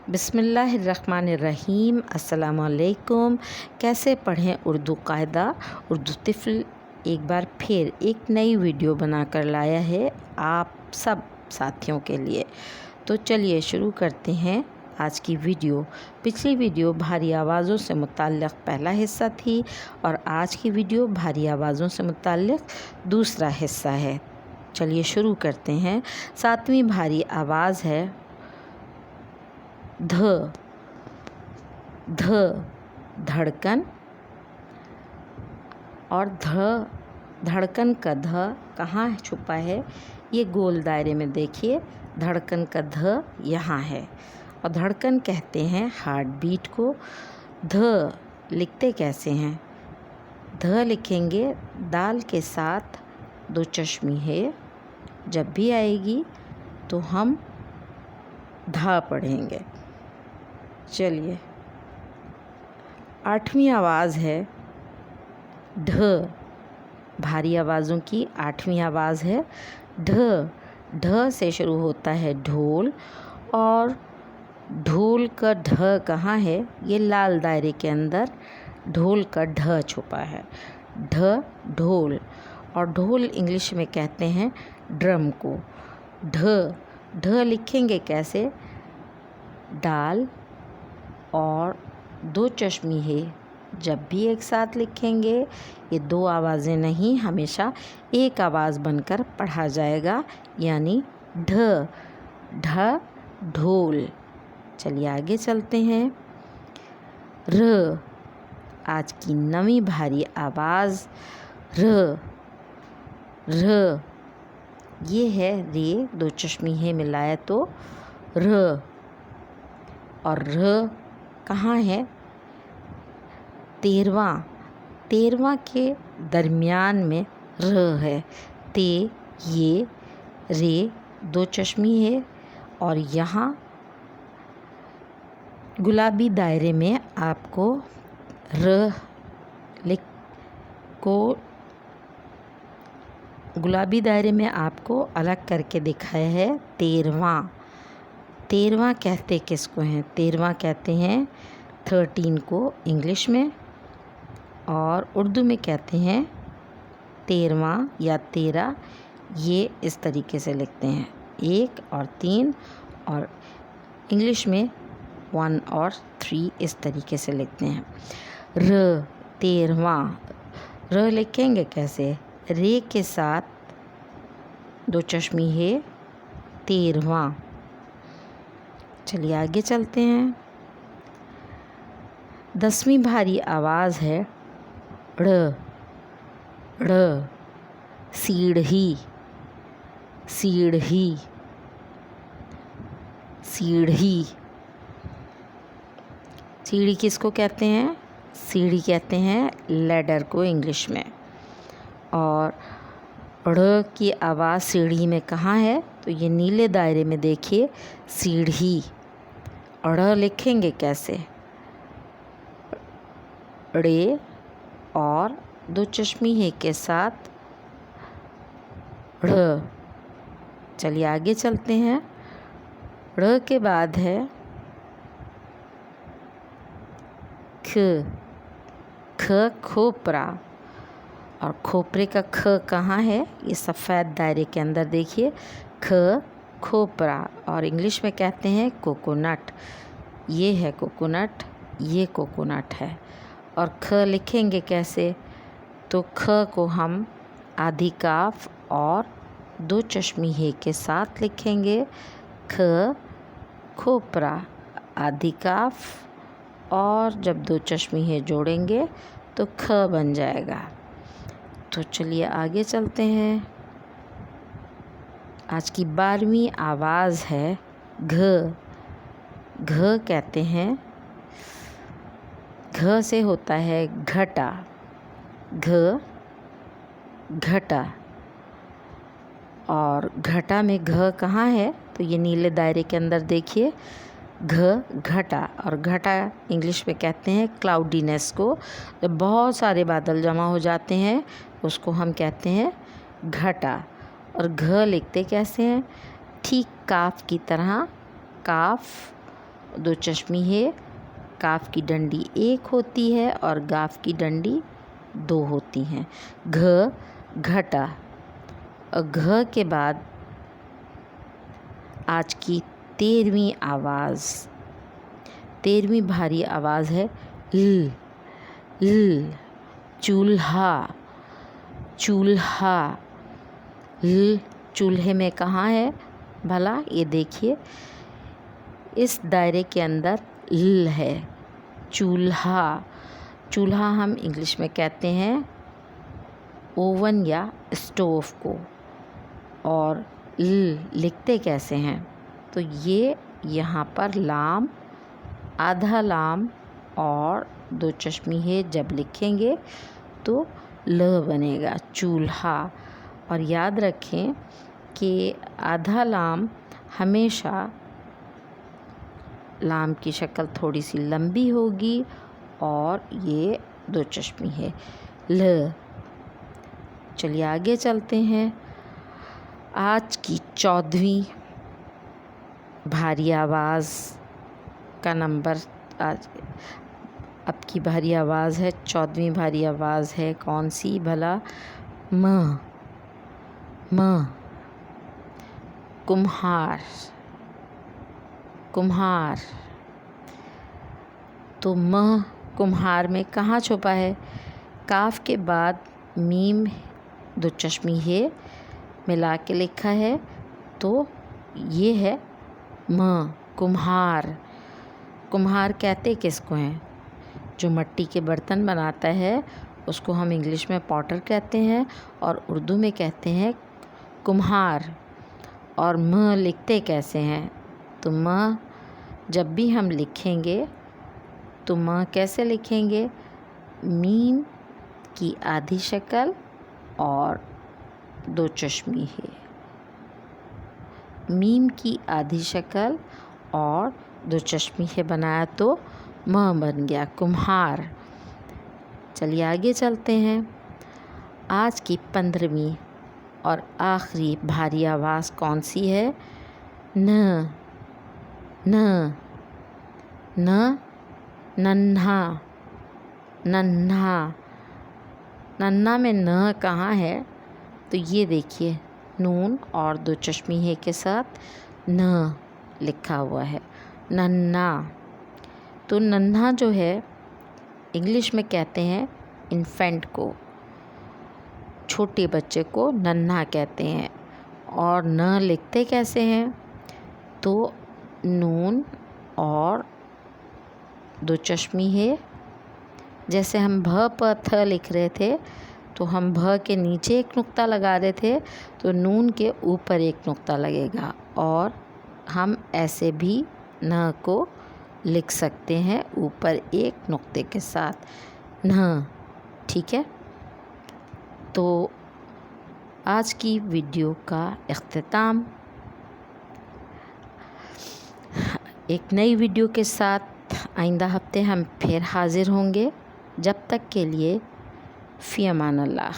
बिस्मिल्लाहिर्रहमानिर्रहीम। अस्सलाम वालेकुम। कैसे पढ़ें उर्दू कायदा। उर्दू तिफ़ल एक बार फिर एक नई वीडियो बनाकर लाया है आप सब साथियों के लिए। तो चलिए शुरू करते हैं आज की वीडियो। पिछली वीडियो भारी आवाज़ों से मुताल्लिक़ पहला हिस्सा थी और आज की वीडियो भारी आवाज़ों से मुताल्लिक़ दूसरा हिस्सा है। चलिए शुरू करते हैं। सातवीं भारी आवाज़ है ध। धड़कन और धड़कन का ध कहाँ छुपा है, ये गोल दायरे में देखिए। धड़कन का ध यहाँ है और धड़कन कहते हैं हार्ट बीट को। ध लिखते कैसे हैं? ध लिखेंगे दाल के साथ दो चश्मी है। जब भी आएगी तो हम धा पढ़ेंगे। चलिए, आठवीं आवाज़ है ढ। भारी आवाज़ों की आठवीं आवाज़ है ढ। ढ से शुरू होता है ढोल और ढोल का ढ कहाँ है? ये लाल दायरे के अंदर ढोल का ढ छुपा है। ढ ढोल, और ढोल इंग्लिश में कहते हैं ड्रम को। ढ लिखेंगे कैसे? डाल और दो चश्मी है। जब भी एक साथ लिखेंगे ये दो आवाज़ें नहीं, हमेशा एक आवाज़ बनकर पढ़ा जाएगा, यानी ढ। ढ ढोल। चलिए आगे चलते हैं। र। आज की नवीं भारी आवाज़ र। ये है रे, दो चश्मी है मिलाया तो र। और र कहाँ है? 13वां के दरमियान में र है। ये रे दो चश्मी है और यहाँ गुलाबी दायरे में आपको गुलाबी दायरे में आपको अलग करके दिखाया है 13वां कहते किसको हैं? 13वां कहते हैं 13 को इंग्लिश में, और उर्दू में कहते हैं 13वां या 13। ये इस तरीके से लिखते हैं 1 और 3, और इंग्लिश में 1 और 3 इस तरीके से लिखते हैं। र 13वां। र लिखेंगे कैसे? रे के साथ दो चश्मी है 13वां। चलिए आगे चलते हैं। 10वीं भारी आवाज़ है ड़। सीढ़ी। सीढ़ी किसको कहते हैं? सीढ़ी कहते हैं लैडर को इंग्लिश में। और ड़ की आवाज़ सीढ़ी में कहाँ है? तो ये नीले दायरे में देखिए सीढ़ी। ड़ लिखेंगे कैसे? ड़े और दो चश्मी है के साथ ड़। चलिए आगे चलते हैं। ड़ के बाद है ख। खोपरा, और खोपरे का ख कहाँ है? ये सफ़ेद दायरे के अंदर देखिए खोपरा, और इंग्लिश में कहते हैं कोकोनट। ये है कोकोनट, ये कोकोनट है। और ख लिखेंगे कैसे? तो ख को हम आधी काफ और दो चश्मी है के साथ लिखेंगे। ख खोपरा, आधी काफ, और जब दो चश्मी है जोड़ेंगे तो ख बन जाएगा। तो चलिए आगे चलते हैं। आज की 12वीं आवाज़ है घ। घ कहते हैं, घ से होता है घटा। घटा, और घटा में घ कहाँ है? तो ये नीले दायरे के अंदर देखिए घटा, और घटा इंग्लिश में कहते हैं क्लाउडीनेस को। जब बहुत सारे बादल जमा हो जाते हैं उसको हम कहते हैं घटा। और घ लिखते कैसे हैं? ठीक काफ की तरह, काफ दो चश्मी है, काफ की डंडी एक होती है और गाफ की डंडी दो होती हैं। घ घटा, और घ के बाद आज की 13वीं आवाज़, 13वीं भारी आवाज़ है ल। ल चूल्हा, चूल्हा। ल चूल्हे में कहाँ है भला, ये देखिए इस दायरे के अंदर ल है। चूल्हा, चूल्हा हम इंग्लिश में कहते हैं ओवन या स्टोव को। और ल लिखते कैसे हैं, तो ये यहाँ पर लाम, आधा लाम और दो चश्मी है जब लिखेंगे तो ल बनेगा, चूल्हा। और याद रखें कि आधा लाम हमेशा लाम की शक्ल थोड़ी सी लंबी होगी और ये दो चश्मी है ल। चलिए आगे चलते हैं। आज की 14वीं भारी आवाज़ का नंबर, आज अब की भारी आवाज़ है 14वीं भारी आवाज़ है कौन सी भला, म। म कुम्हार, कुम्हार। तो म कुम्हार में कहाँ छुपा है, काफ के बाद मीम दो चश्मी है मिला के लिखा है, तो ये है म, कुम्हार। कुम्हार कहते किसको हैं, जो मिट्टी के बर्तन बनाता है उसको हम इंग्लिश में पॉटर कहते हैं और उर्दू में कहते हैं कुम्हार। और म लिखते कैसे हैं, तो म जब भी हम लिखेंगे तो म कैसे लिखेंगे, मीम की आधी शक्ल और दो चश्मी है, मीम की आधी शक्ल और दो चश्मी है बनाया तो म बन गया, कुम्हार। चलिए आगे चलते हैं। आज की 15वीं और आखिरी भारी आवाज़ कौन सी है, न। न न नन्हा, नन्हा। नन्हा में न कहाँ है, तो ये देखिए नून और दो चश्मी है के साथ न लिखा हुआ है, नन्हा। तो नन्हा जो है इंग्लिश में कहते हैं इन्फेंट को, छोटे बच्चे को नन्हा कहते हैं। और न लिखते कैसे हैं, तो नून और दो चश्मी है, जैसे हम भ प थ लिख रहे थे तो हम भ के नीचे एक नुक्ता लगा रहे थे, तो नून के ऊपर एक नुक्ता लगेगा। और हम ऐसे भी न को लिख सकते हैं ऊपर एक नुक्ते के साथ, न। ठीक है, तो आज की वीडियो का इख्तिताम एक नई वीडियो के साथ आइंदा हफ्ते हम फिर हाज़िर होंगे। जब तक के लिए फ़ी अमान अल्लाह।